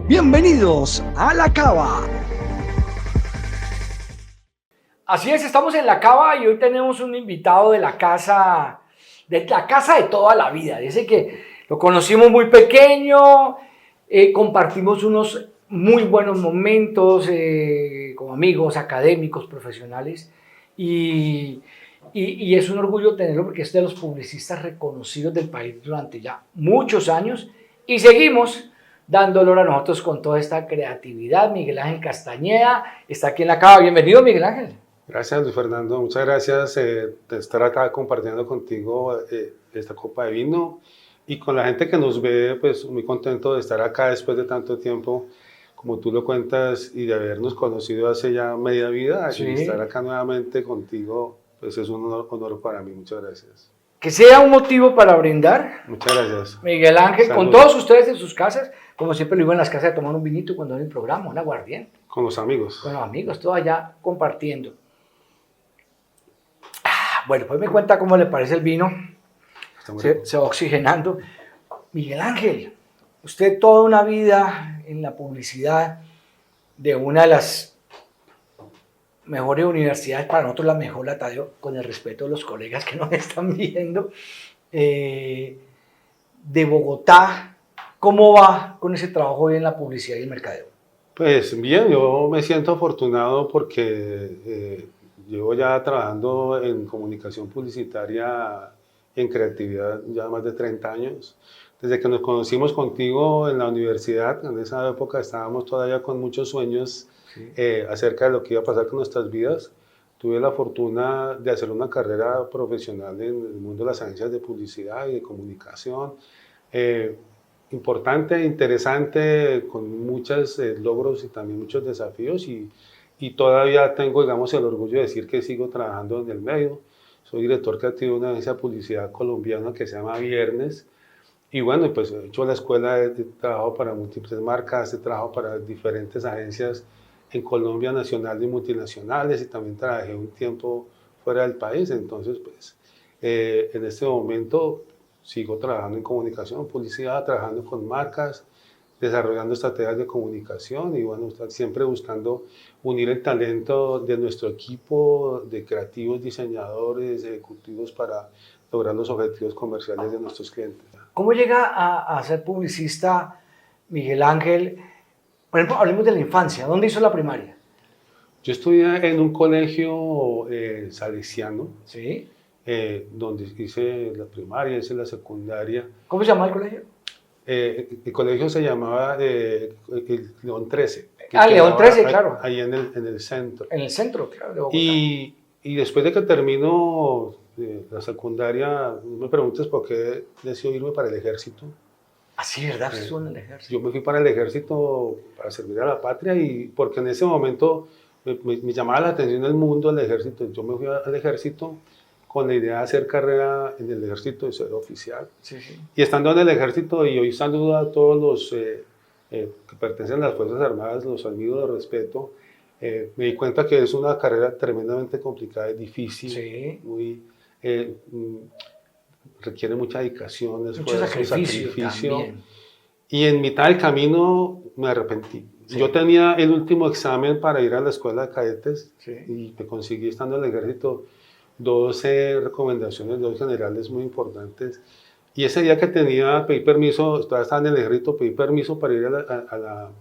Bienvenidos a La Cava. Así es, estamos en La Cava y hoy tenemos un invitado de la casa de toda la vida. Dice que lo conocimos muy pequeño, compartimos unos muy buenos momentos como amigos, académicos, profesionales y es un orgullo tenerlo porque es de los publicistas reconocidos del país durante ya muchos años y seguimos dando olor a nosotros con toda esta creatividad. Miguel Ángel Castañeda está aquí en La Cava. Bienvenido, Miguel Ángel. Gracias, Luis Fernando. Muchas gracias de estar acá compartiendo contigo esta copa de vino y con la gente que nos ve, pues muy contento de estar acá después de tanto tiempo, como tú lo cuentas, y de habernos conocido hace ya media vida. Sí. Y estar acá nuevamente contigo, pues es un honor para mí. Muchas gracias. Que sea un motivo para brindar. Muchas gracias. Miguel Ángel, Salud. con todos ustedes en sus casas, como siempre lo digo en las casas, de tomar un vinito cuando hay el programa, un aguardiente, Con los amigos. con los amigos, todo allá compartiendo. Bueno, pues me cuenta cómo le parece el vino. Se va oxigenando. Miguel Ángel, usted toda una vida en la publicidad de una de las mejores universidades, para nosotros la mejor, la Tadeo, con el respeto de los colegas que nos están viendo, de Bogotá. ¿Cómo va con ese trabajo hoy en la publicidad y el mercadeo? Pues bien, yo me siento afortunado porque llevo ya trabajando en comunicación publicitaria, en creatividad, ya más de 30 años. Desde que nos conocimos contigo en la universidad, en esa época estábamos todavía con muchos sueños acerca de lo que iba a pasar con nuestras vidas. Tuve la fortuna de hacer una carrera profesional en el mundo de las agencias de publicidad y de comunicación. Importante, interesante, con muchos logros y también muchos desafíos y todavía tengo, digamos, el orgullo de decir que sigo trabajando en el medio. Soy director creativo de una agencia de publicidad colombiana que se llama Viernes y bueno, pues he hecho la escuela, he trabajado para múltiples marcas, he trabajado para diferentes agencias en Colombia, nacional y multinacionales y también trabajé un tiempo fuera del país, entonces pues en este momento sigo trabajando en comunicación, publicidad, trabajando con marcas, desarrollando estrategias de comunicación y bueno, siempre buscando unir el talento de nuestro equipo de creativos, diseñadores, ejecutivos para lograr los objetivos comerciales de nuestros clientes. ¿Cómo llega a ser publicista Miguel Ángel? Por ejemplo, hablemos de la infancia. ¿Dónde hizo la primaria? Yo estudié en un colegio salesiano, Sí. donde hice la primaria, hice la secundaria. ¿Cómo se llama el colegio? El colegio se llamaba el León 13. León 13, claro. Ahí en el centro. En el centro, claro, de Bogotá. Y después de que termino la secundaria, no me preguntes por qué decidí irme para el ejército. Ah, sí, ¿verdad? Estuvo en el ejército. Yo me fui para el ejército para servir a la patria y porque en ese momento me llamaba la atención el mundo del ejército. Yo me fui al ejército con la idea de hacer carrera en el ejército y ser oficial. Sí, sí. Y estando en el ejército, y hoy saludo a todos los que pertenecen a las Fuerzas Armadas, los amigos de respeto, me di cuenta que es una carrera tremendamente complicada y difícil, Sí. muy, requiere mucha dedicación, Mucho esfuerzo, sacrificio también. Y en mitad del camino me arrepentí. Sí. Yo tenía el último examen para ir a la escuela de cadetes Sí. y me conseguí estando en el ejército 12 recomendaciones, 2 generales muy importantes. Y ese día que pedí permiso, estaba en el ejército, pedí permiso para ir a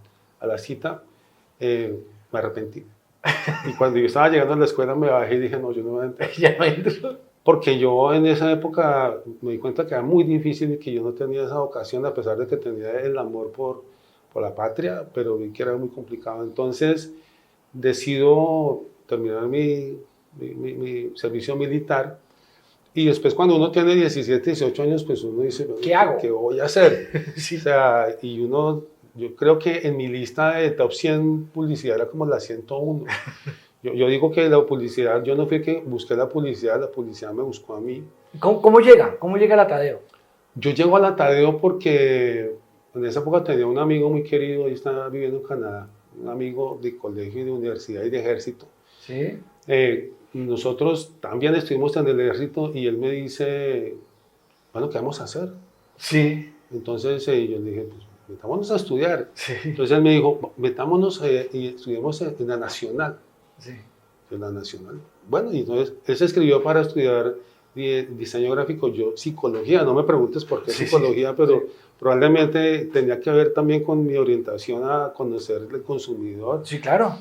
la cita, me arrepentí. Y cuando yo estaba llegando a la escuela me bajé y dije, no, yo no voy a entrar. Ya no entro. Porque yo en esa época me di cuenta que era muy difícil y que yo no tenía esa vocación, a pesar de que tenía el amor por la patria, pero vi que era muy complicado. Entonces decido terminar mi servicio militar y después cuando uno tiene 17, 18 años, pues uno dice, ¿Qué hago? ¿Qué voy a hacer? Sí. O sea, y yo creo que en mi lista de top 100 publicidad era como la 101. Yo digo que la publicidad, yo no fui que busqué la publicidad me buscó a mí. ¿Cómo llega? ¿Cómo llega la Tadeo? Yo llego a la Tadeo porque en esa época tenía un amigo muy querido, ahí estaba viviendo en Canadá, un amigo de colegio y de universidad y de ejército. Sí. Nosotros también estuvimos en el ejército y él me dice, bueno, ¿qué vamos a hacer? Sí. Entonces yo le dije, pues metámonos a estudiar. Sí. Entonces él me dijo, metámonos y estudiemos en la Nacional. Sí. En la Nacional. Bueno, y entonces él se escribió para estudiar diseño gráfico, yo psicología, no me preguntes por qué psicología, pero probablemente tenía que ver también con mi orientación a conocer el consumidor. Sí, claro.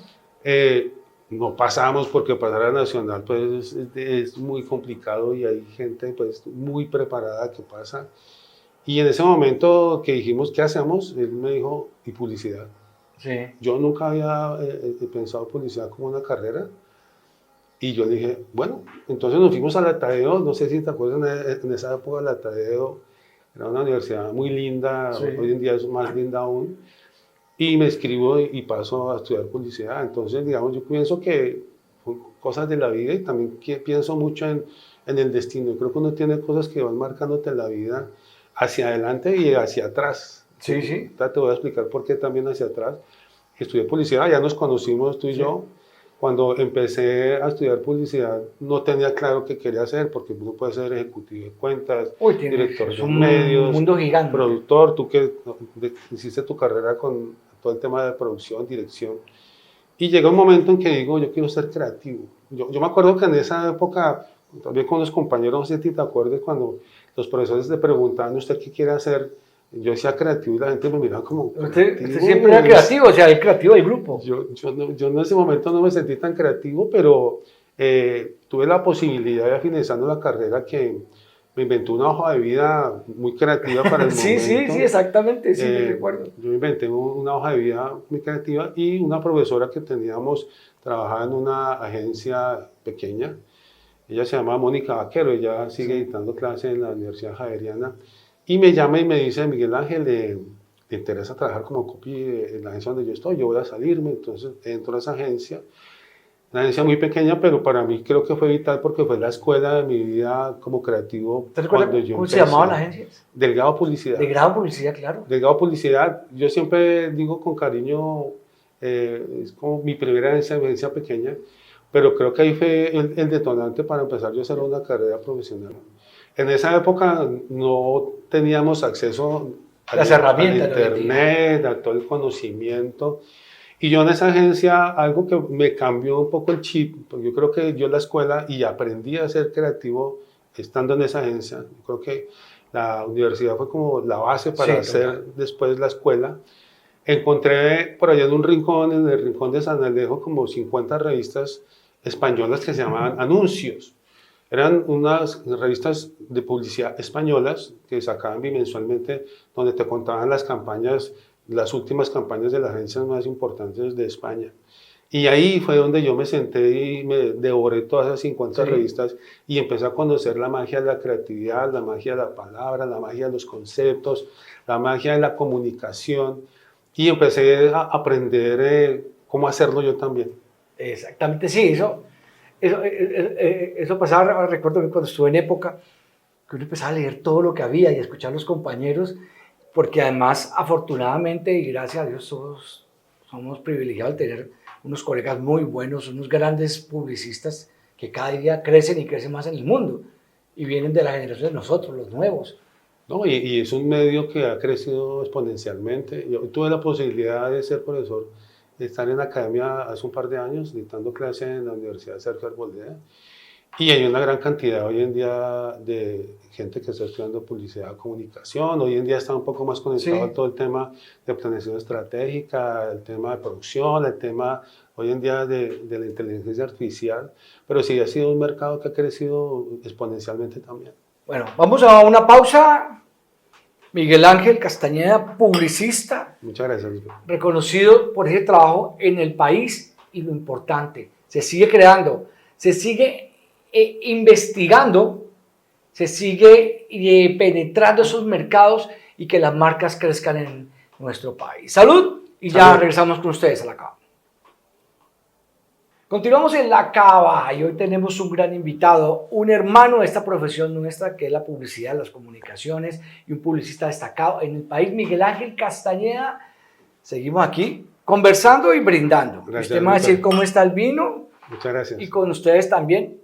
No pasamos porque pasar a Nacional pues es muy complicado y hay gente pues muy preparada que pasa. Y en ese momento que dijimos, ¿qué hacemos? Él me dijo, y publicidad. Sí. Yo nunca había pensado publicidad como una carrera. Y yo le dije, bueno, entonces nos fuimos a la Tadeo, no sé si te acuerdas, en esa época la Tadeo era una universidad muy linda, sí. Hoy en día es más linda aún, y me escribo y paso a estudiar publicidad. Entonces, digamos, yo pienso que son cosas de la vida y también pienso mucho en el destino. Yo creo que uno tiene cosas que van marcándote la vida hacia adelante y hacia atrás. Sí, sí. Te voy a explicar por qué también hacia atrás. Estudié publicidad, ya nos conocimos tú y yo. Cuando empecé a estudiar publicidad no tenía claro qué quería hacer, porque uno puede ser ejecutivo de cuentas, director de medios, mundo gigante, productor, tú que hiciste tu carrera con todo el tema de producción, dirección. Y llegó un momento en que digo, yo quiero ser creativo. Yo me acuerdo que en esa época, también con los compañeros, no sé si te acuerdas, cuando los profesores le preguntaban, ¿usted qué quiere hacer? Yo decía creativo y la gente me miraba como... Usted siempre era creativo, o sea, el creativo del grupo. Yo en ese momento no me sentí tan creativo, pero tuve la posibilidad de finalizando la carrera que me inventé una hoja de vida muy creativa para el momento. Sí, exactamente, sí, me recuerdo. Yo inventé una hoja de vida muy creativa y una profesora que teníamos trabajaba en una agencia pequeña. Ella se llama Mónica Vaquero, ella sigue editando clases en la Universidad Javeriana. Y me llama y me dice, Miguel Ángel, ¿le interesa trabajar como copy en la agencia donde yo estoy? Yo voy a salirme. Entonces entro a esa agencia. Una agencia muy pequeña, pero para mí creo que fue vital porque fue la escuela de mi vida como creativo. ¿Te recuerdas cómo se llamaba la agencia? Delgado Publicidad. Delgado Publicidad, claro. Delgado Publicidad. Yo siempre digo con cariño, es como mi primera agencia pequeña, pero creo que ahí fue el detonante para empezar yo a hacer una carrera profesional. En esa época no teníamos acceso a las herramientas, a internet, a todo el conocimiento. Y yo en esa agencia, algo que me cambió un poco el chip, porque yo creo que yo en la escuela y aprendí a ser creativo estando en esa agencia. Yo creo que la universidad fue como la base para hacer después la escuela. Encontré por allá en un rincón, en el rincón de San Alejo, como 50 revistas españolas que se llamaban Anuncios. Eran unas revistas de publicidad españolas que sacaban bimensualmente, donde te contaban las campañas, las últimas campañas de las agencias más importantes de España. Y ahí fue donde yo me senté y me devoré todas esas 50 revistas y empecé a conocer la magia de la creatividad, la magia de la palabra, la magia de los conceptos, la magia de la comunicación. Y empecé a aprender cómo hacerlo yo también. Exactamente, sí, eso pasaba. Recuerdo que cuando estuve en época, que uno empezaba a leer todo lo que había y a escuchar a los compañeros, porque además, afortunadamente y gracias a Dios, todos somos privilegiados de tener unos colegas muy buenos, unos grandes publicistas que cada día crecen y crecen más en el mundo y vienen de la generación de nosotros, los nuevos. No, y es un medio que ha crecido exponencialmente. Yo tuve la posibilidad de ser profesor, de estar en la academia hace un par de años, dictando clases en la Universidad de Sergio Arboleda. Y hay una gran cantidad hoy en día de gente que está estudiando publicidad, comunicación. Hoy en día está un poco más conectado a todo el tema de planeación estratégica, el tema de producción, el tema hoy en día de la inteligencia artificial. Pero sí ha sido un mercado que ha crecido exponencialmente también. Bueno, vamos a una pausa. Miguel Ángel Castañeda, publicista. Muchas gracias. Reconocido por ese trabajo en el país y lo importante, se sigue creando, se sigue investigando, se sigue penetrando esos mercados y que las marcas crezcan en nuestro país. Salud y ya regresamos con ustedes a la Cava. Continuamos en la Cava y hoy tenemos un gran invitado, un hermano de esta profesión nuestra que es la publicidad, las comunicaciones y un publicista destacado en el país, Miguel Ángel Castañeda. Seguimos aquí conversando y brindando. Gracias, usted me va a decir cómo está el vino. Muchas gracias. Y con ustedes también.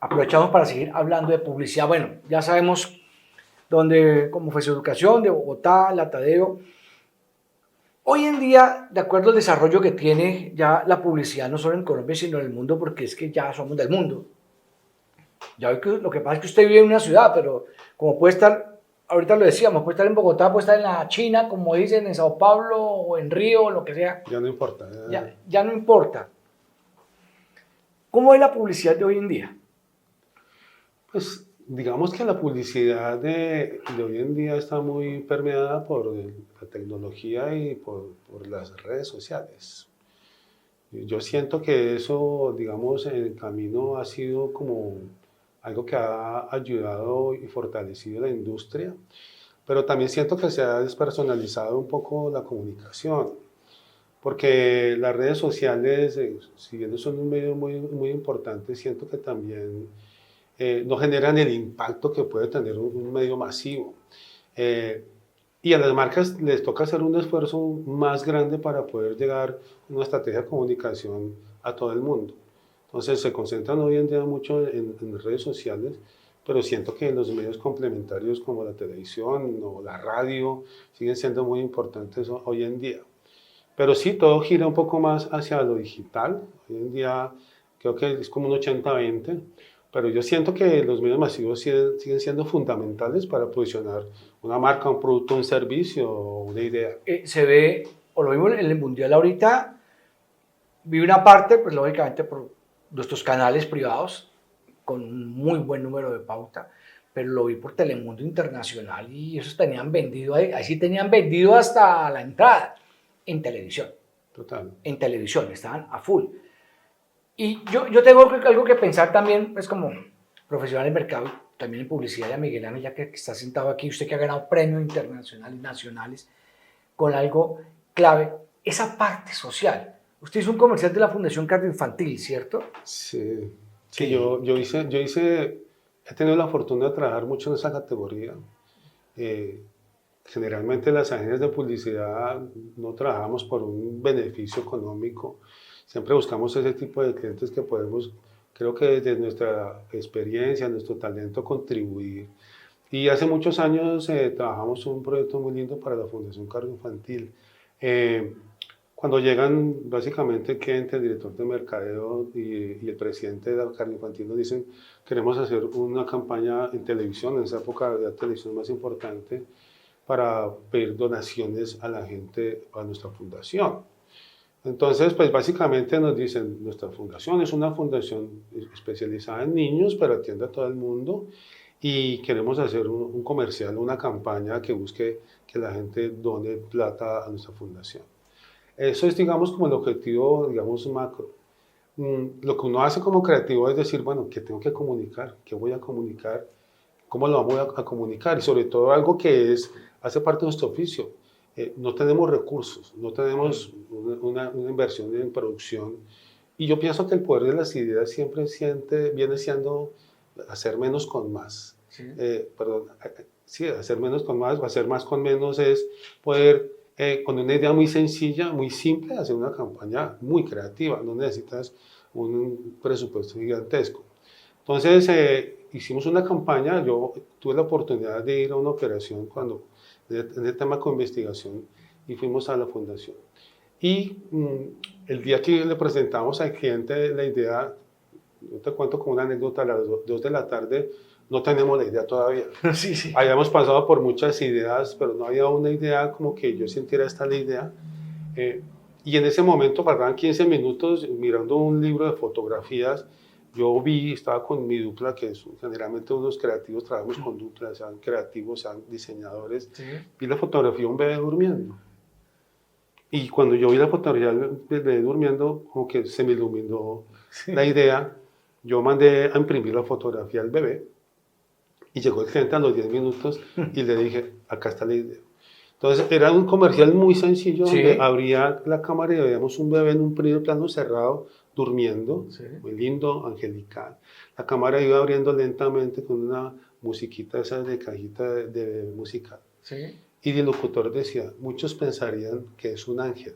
Aprovechamos para seguir hablando de publicidad. Bueno, ya sabemos donde, como fue su educación, de Bogotá, la Tadeo. Hoy en día, de acuerdo al desarrollo que tiene ya la publicidad, no solo en Colombia, sino en el mundo, porque es que ya somos del mundo. Ya hoy lo que pasa es que usted vive en una ciudad, pero como puede estar, ahorita lo decíamos, puede estar en Bogotá, puede estar en la China, como dicen, en Sao Paulo o en Río, o lo que sea. Ya no importa. Ya no importa. ¿Cómo es la publicidad de hoy en día? Pues digamos que la publicidad de hoy en día está muy permeada por la tecnología y por las redes sociales. Yo siento que eso, digamos, en el camino ha sido como algo que ha ayudado y fortalecido la industria, pero también siento que se ha despersonalizado un poco la comunicación, porque las redes sociales, si bien son un medio muy, muy importante, siento que también no generan el impacto que puede tener un medio masivo. Y a las marcas les toca hacer un esfuerzo más grande para poder llegar a una estrategia de comunicación a todo el mundo. Entonces se concentran hoy en día mucho en redes sociales, pero siento que los medios complementarios como la televisión o la radio siguen siendo muy importantes hoy en día. Pero sí, todo gira un poco más hacia lo digital. Hoy en día creo que es como un 80-20, pero yo siento que los medios masivos siguen siendo fundamentales para posicionar una marca, un producto, un servicio o una idea. Se ve, o lo vimos en el Mundial ahorita, vi una parte, pues lógicamente por nuestros canales privados, con un muy buen número de pauta, pero lo vi por Telemundo Internacional y esos tenían vendido, ahí sí tenían vendido hasta la entrada, en televisión. Total. En televisión, estaban a full. Y yo tengo algo que pensar también, pues como profesional del mercado, también en publicidad, y a Miguel Ángel, ya que está sentado aquí, usted que ha ganado premios internacionales y nacionales, con algo clave, esa parte social. Usted hizo un comercial de la Fundación Cardioinfantil, ¿cierto? Sí, sí, yo he tenido la fortuna de trabajar mucho en esa categoría. Generalmente las agencias de publicidad no trabajamos por un beneficio económico, siempre buscamos ese tipo de clientes que podemos, creo que desde nuestra experiencia, nuestro talento, contribuir. Y hace muchos años trabajamos un proyecto muy lindo para la Fundación Cardioinfantil. Cuando llegan básicamente el cliente, el director de mercadeo y el presidente de la Cardioinfantil nos dicen queremos hacer una campaña en televisión, en esa época la televisión más importante, para pedir donaciones a la gente, a nuestra fundación. Entonces, pues básicamente nos dicen, nuestra fundación es una fundación especializada en niños, pero atiende a todo el mundo y queremos hacer un comercial, una campaña que busque que la gente done plata a nuestra fundación. Eso es, digamos, como el objetivo, digamos, macro. Lo que uno hace como creativo es decir, bueno, ¿qué tengo que comunicar? ¿Qué voy a comunicar? ¿Cómo lo vamos a comunicar? Y sobre todo algo que hace parte de nuestro oficio. No tenemos recursos, no tenemos una inversión en producción. Y yo pienso que el poder de las ideas siempre viene siendo hacer menos con más. Sí. Sí, hacer menos con más, o hacer más con menos es poder, con una idea muy sencilla, muy simple, hacer una campaña muy creativa. No necesitas un presupuesto gigantesco. Entonces, hicimos una campaña, yo tuve la oportunidad de ir a una operación en el tema con investigación y fuimos a la fundación. Y el día que le presentamos al cliente la idea, yo te cuento como una anécdota, a las 2 de la tarde no tenemos la idea todavía. Sí, sí. Habíamos pasado por muchas ideas, pero no había una idea como que yo sintiera esta la idea. Y en ese momento faltaban 15 minutos mirando un libro de fotografías. Yo estaba con mi dupla, que generalmente unos creativos trabajamos con duplas, sean creativos, sean diseñadores. Sí. Vi la fotografía de un bebé durmiendo. Y cuando yo vi la fotografía del bebé durmiendo, como que se me iluminó la idea. Yo mandé a imprimir la fotografía del bebé y llegó el cliente a los 10 minutos y le dije, acá está la idea. Entonces era un comercial muy sencillo, sí, donde abría la cámara y veíamos un bebé en un primer plano cerrado, durmiendo, sí, muy lindo, angelical. La cámara iba abriendo lentamente con una musiquita esa de cajita de música. Sí. Y el locutor decía, muchos pensarían que es un ángel.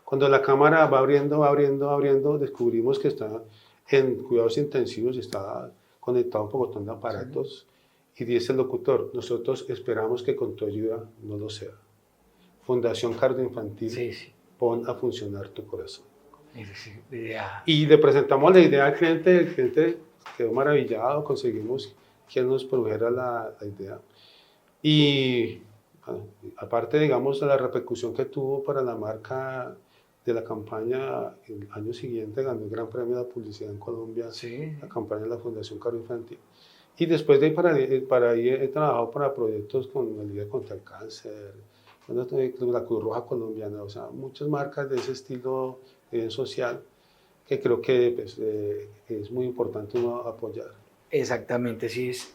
Cuando la cámara va abriendo, descubrimos que está en cuidados intensivos, está conectado a un montón de aparatos. Sí. y dice el locutor, nosotros esperamos que con tu ayuda no lo sea. Fundación Cardio Infantil, Sí, sí. pon a funcionar tu corazón. Sí, idea. Y le presentamos la idea al cliente, el cliente quedó maravillado, conseguimos quien nos produjera la idea. Y bueno, aparte, digamos, de la repercusión que tuvo para la marca de la campaña, el año siguiente ganó el Gran Premio de la Publicidad en Colombia, Sí. la campaña de la Fundación Cardio Infantil. Y después de ahí para ahí he trabajado para proyectos con la Liga contra el Cáncer, la Cruz Roja Colombiana, o sea, muchas marcas de ese estilo de bien social que creo que pues, es muy importante uno apoyar. Exactamente, sí es.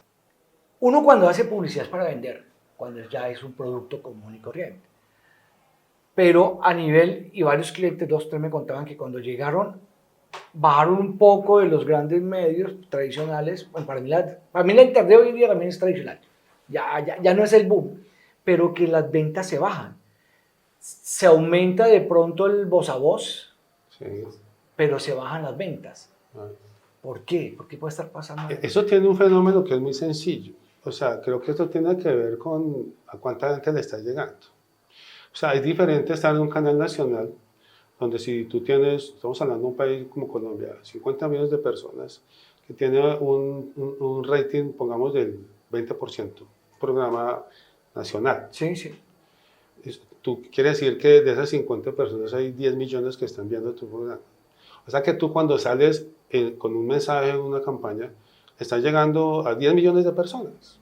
Uno cuando hace publicidad es para vender, cuando ya es un producto común y corriente. Pero a nivel, y varios clientes, 2, 3 me contaban que cuando llegaron, bajaron un poco de los grandes medios tradicionales. Bueno, para mí la internet hoy en día también es tradicional. Ya no es el boom, pero que las ventas se bajan. Se aumenta de pronto el voz a voz, Sí. pero se bajan las ventas. Ah. ¿Por qué? ¿Por qué puede estar pasando eso? Eso tiene un fenómeno que es muy sencillo. O sea, creo que esto tiene que ver con a cuánta gente le está llegando. O sea, es diferente estar en un canal nacional, donde si tú tienes, estamos hablando de un país como Colombia, 50 millones de personas, que tiene un rating, pongamos, del 20%, programa nacional. Sí, sí. Tú quiere decir que de esas 50 personas hay 10 millones que están viendo tu programa. O sea que tú cuando sales con un mensaje en una campaña, estás llegando a 10 millones de personas.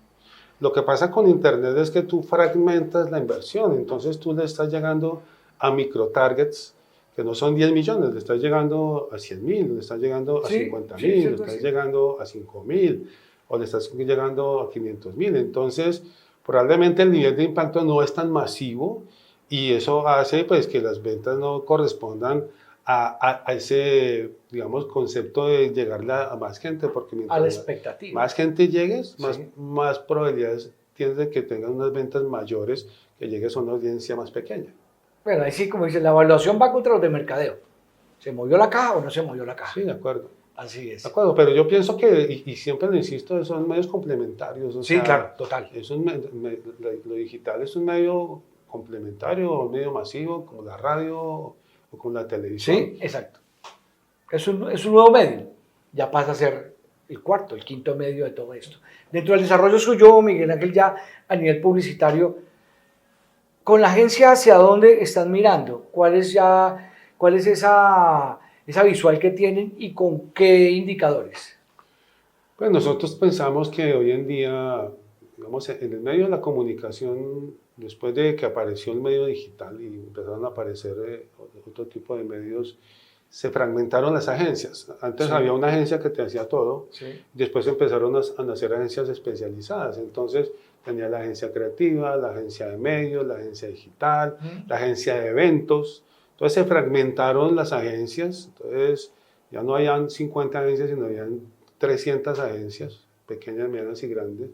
Lo que pasa con Internet es que tú fragmentas la inversión, entonces tú le estás llegando a micro-targets que no son 10 millones, le estás llegando a 100.000, le estás llegando a 50.000, le estás llegando a 5.000 o le estás llegando a 500.000. Entonces, probablemente el nivel de impacto no es tan masivo y eso hace pues, que las ventas no correspondan a ese, digamos, concepto de llegarle a más gente, porque A la expectativa. más gente llegues, Sí. más probabilidades tienes de que tengas unas ventas mayores, que llegues a una audiencia más pequeña. Bueno, ahí sí, como dice, la evaluación va contra los de mercadeo. ¿Se movió la caja o no se movió la caja? Sí, de acuerdo. Así es. De acuerdo, pero yo pienso que, y siempre lo insisto, son medios complementarios. O Sí, sea, claro, total. Lo digital es un medio complementario, un medio masivo, como la radio o como la televisión. Sí, exacto. Es un nuevo medio. Ya pasa a ser el cuarto, el quinto medio de todo esto. Dentro del desarrollo suyo, Miguel Ángel, ya a nivel publicitario, con la agencia, ¿hacia dónde están mirando? ¿Cuál es esa visual que tienen y con qué indicadores? Pues nosotros pensamos que hoy en día, digamos, en el medio de la comunicación, después de que apareció el medio digital y empezaron a aparecer otro tipo de medios, se fragmentaron las agencias. Antes había una agencia que te hacía todo, después empezaron a nacer agencias especializadas. Entonces tenía la agencia creativa, la agencia de medios, la agencia digital, la agencia de eventos. Entonces se fragmentaron las agencias, entonces ya no habían 50 agencias, sino habían 300 agencias, pequeñas, medianas y grandes.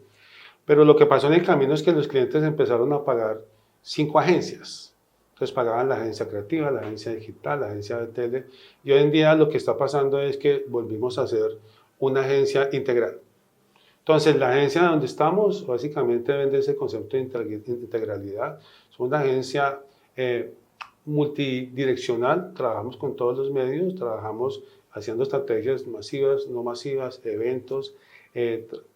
Pero lo que pasó en el camino es que los clientes empezaron a pagar 5 agencias. Entonces pagaban la agencia creativa, la agencia digital, la agencia de tele. Y hoy en día lo que está pasando es que volvimos a ser una agencia integral. Entonces la agencia donde estamos básicamente vende ese concepto de integralidad. Es una agencia multidireccional, trabajamos con todos los medios, trabajamos haciendo estrategias masivas, no masivas, eventos,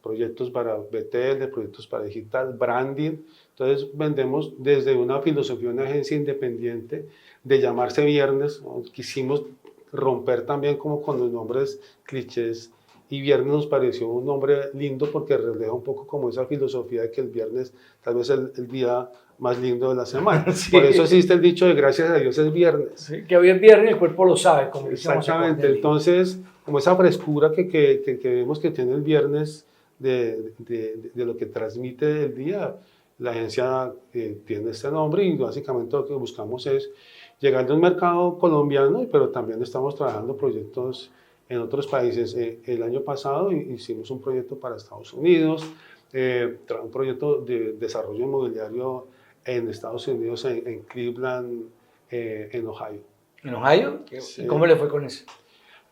proyectos para BTL, proyectos para digital, branding. Entonces vendemos desde una filosofía, una agencia independiente de llamarse Viernes. Quisimos romper también como con los nombres clichés y Viernes nos pareció un nombre lindo porque refleja un poco como esa filosofía de que el viernes tal vez es el día más lindo de la semana. Sí. Por eso existe el dicho de gracias a Dios es viernes. Sí, que hoy es viernes y el cuerpo lo sabe, como decíamos. Exactamente, entonces como esa frescura que vemos que tiene el viernes de lo que transmite el día, la agencia tiene este nombre y básicamente lo que buscamos es llegar a un mercado colombiano, pero también estamos trabajando proyectos en otros países. El año pasado hicimos un proyecto para Estados Unidos, un proyecto de desarrollo inmobiliario en Estados Unidos, en Cleveland, en Ohio. ¿En Ohio? Sí. ¿Y cómo le fue con eso?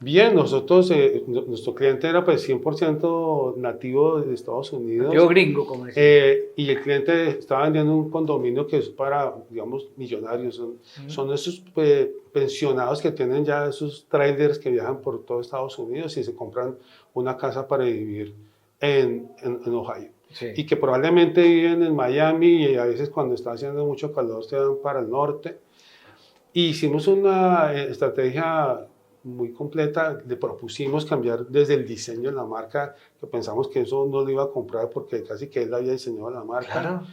Bien, nosotros, nuestro cliente era pues 100% nativo de Estados Unidos. Yo gringo, como decía. Y el cliente estaba vendiendo un condominio que es para, digamos, millonarios. Son esos pensionados que tienen ya esos trailers que viajan por todo Estados Unidos y se compran una casa para vivir en Ohio. Sí. Y que probablemente viven en Miami y a veces cuando está haciendo mucho calor se van para el norte. Y hicimos una estrategia muy completa, le propusimos cambiar desde el diseño de la marca, que pensamos que eso no lo iba a comprar porque casi que él había diseñado la marca. Claro.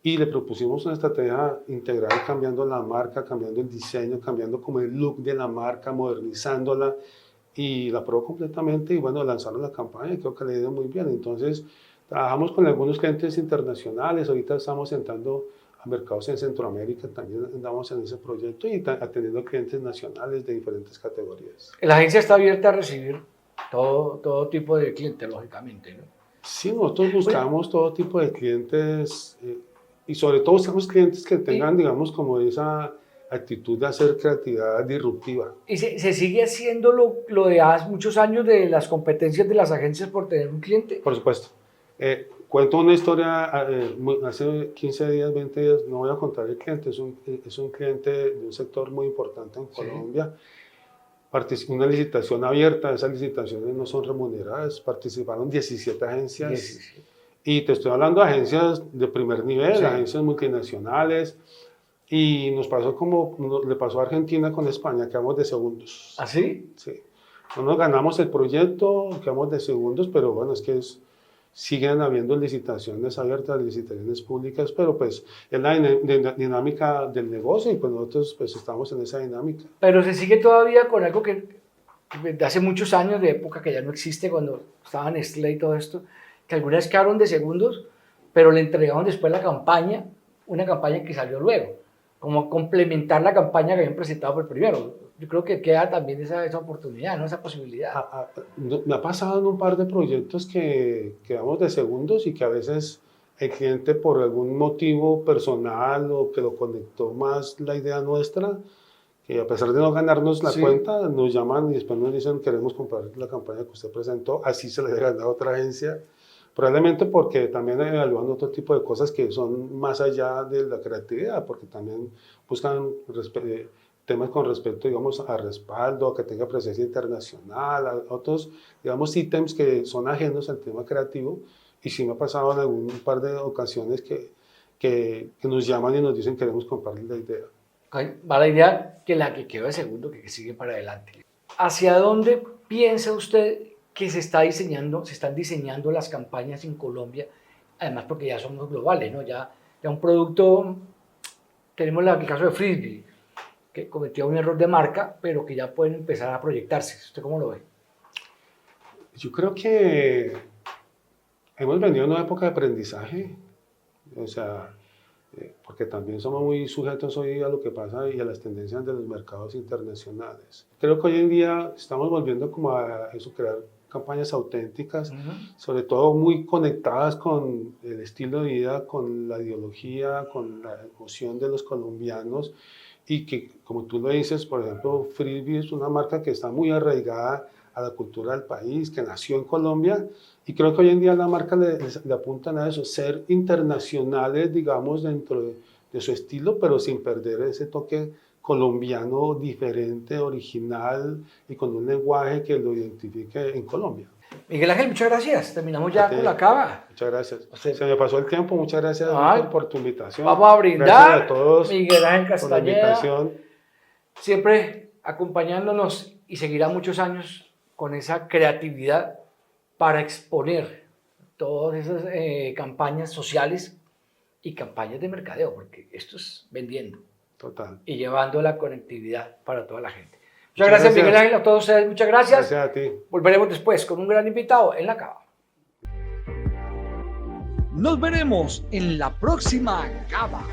Y le propusimos una estrategia integral cambiando la marca, cambiando el diseño, cambiando como el look de la marca, modernizándola, y la probó completamente y bueno, lanzaron la campaña y creo que le ha ido muy bien. Entonces, trabajamos con algunos clientes internacionales, ahorita estamos entrando a mercados en Centroamérica, también andamos en ese proyecto y atendiendo clientes nacionales de diferentes categorías. La agencia está abierta a recibir todo tipo de clientes, lógicamente, ¿no? Sí, nosotros buscamos todo tipo de clientes y sobre todo buscamos clientes que tengan, digamos, como esa actitud de hacer creatividad disruptiva. ¿Y se sigue haciendo lo de hace muchos años de las competencias de las agencias por tener un cliente? Por supuesto. Cuento una historia, hace 15 días, 20 días, no voy a contar el cliente, es un cliente de un sector muy importante en Colombia. Una licitación abierta, esas licitaciones no son remuneradas, participaron 17 agencias. 17. Y te estoy hablando de agencias de primer nivel, sí, agencias multinacionales. Y nos pasó como le pasó a Argentina con España, quedamos de segundos. ¿Ah, sí? Sí. No nos ganamos el proyecto, quedamos de segundos, pero bueno, es que siguen habiendo licitaciones abiertas, licitaciones públicas, pero pues es la dinámica del negocio y pues nosotros pues estamos en esa dinámica. Pero se sigue todavía con algo que de hace muchos años, de época que ya no existe, cuando estaba Nestlé y todo esto, que algunas quedaron de segundos, pero le entregaron después la campaña, una campaña que salió luego, como complementar la campaña que habían presentado por primero. Yo creo que queda también esa oportunidad, ¿no? Esa posibilidad. Me ha pasado en un par de proyectos que quedamos de segundos y que a veces el cliente por algún motivo personal o que lo conectó más la idea nuestra, que a pesar de no ganarnos la cuenta, nos llaman y después nos dicen queremos comprar la campaña que usted presentó, así se le haya ganado a otra agencia. Probablemente porque también evalúan otro tipo de cosas que son más allá de la creatividad, porque también buscan temas con respecto, digamos, a respaldo, a que tenga presencia internacional, a otros, digamos, ítems que son ajenos al tema creativo. Y sí me ha pasado en algún par de ocasiones que nos llaman y nos dicen queremos comprarles la idea. Va la idea que la que quedó de segundo, que sigue para adelante. ¿Hacia dónde piensa usted que se están diseñando las campañas en Colombia? Además porque ya somos globales, ¿no? Ya un producto, tenemos el caso de Frisbee, que cometió un error de marca, pero que ya pueden empezar a proyectarse. ¿Usted cómo lo ve? Yo creo que hemos venido en una época de aprendizaje, o sea, porque también somos muy sujetos hoy a lo que pasa y a las tendencias de los mercados internacionales. Creo que hoy en día estamos volviendo como a eso, crear campañas auténticas, sobre todo muy conectadas con el estilo de vida, con la ideología, con la emoción de los colombianos, y que, como tú lo dices, por ejemplo, Frisbee es una marca que está muy arraigada a la cultura del país, que nació en Colombia, y creo que hoy en día la marca le apuntan a eso, ser internacionales, digamos, dentro de su estilo, pero sin perder ese toque colombiano diferente, original, y con un lenguaje que lo identifique en Colombia. Miguel Ángel, muchas gracias. Terminamos ya con la cava. Muchas gracias. Se me pasó el tiempo. Muchas gracias por tu invitación. Vamos a brindar. Gracias a todos, Miguel Ángel Castañeda, por la invitación. Siempre acompañándonos y seguirá muchos años con esa creatividad para exponer todas esas campañas sociales y campañas de mercadeo, porque esto es vendiendo. Total. Y llevando la conectividad para toda la gente. Muchas gracias, Miguel Ángel, a todos ustedes, muchas gracias. Gracias a ti. Volveremos después con un gran invitado en la cava. Nos veremos en la próxima cava.